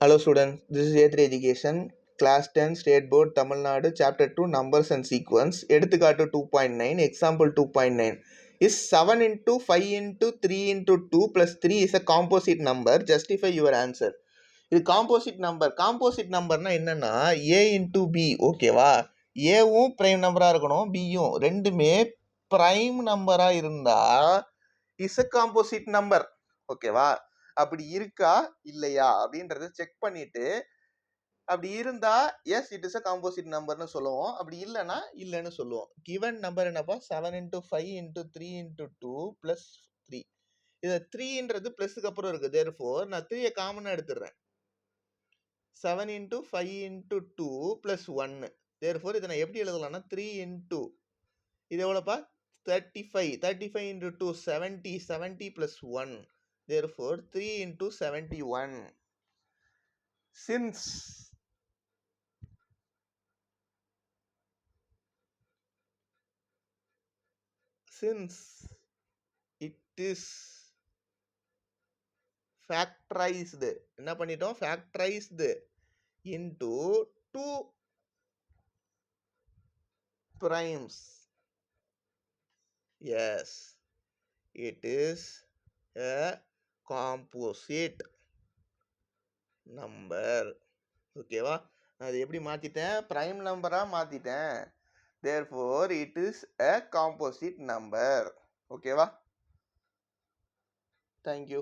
Hello students, this is A3 Education, Class 10, State Board, Tamil Nadu, Chapter 2, Numbers and Sequence, எடுத்துக்காட்டு 2.9, Example 2.9. Is 7 into 5 into 3 into 2 plus 3 is a composite number? Justify your answer. இது composite number. Composite நம்பர்னா என்னன்னா A into B, ஓகேவா? ஏவும் prime நம்பரா இருக்கணும், பியும் ரெண்டுமே prime நம்பரா இருந்தா இஸ் அ காம்போசிட் நம்பர், ஓகேவா? அப்படி இருக்கா இல்லையா அப்படின்றத செக் பண்ணிட்டு அப்படி இருந்தா yes it is a composite நம்பர்னு சொல்லுவோம், அப்படி இல்லைன்னா இல்லைன்னு சொல்லுவோம். கிவன் நம்பர் என்னப்பா 7 into 5 into 3 into 2 plus 3. இது 3ன்றது பிளஸ்க்கு அப்புறம் இருக்கு, therefore நான் 3 காமனா எடுத்துடுறேன். 7 into 5 into 2 plus 1, therefore இதை நான் எப்படி எழுதலாம்னா 3 into இது எவ்வளோப்பா 35, 35 into 2 70, 70 plus 1, therefore 3 into 71. Since it is factorized, என்ன பண்ணிட்டோம், factorized into 2 primes, yes it is a composite number, ஓகேவா? நான் அது எப்படி மாத்திட்டேன், பிரைம் நம்பரா மாத்திட்டேன், therefore it is a composite number, ஓகேவா? Thank you.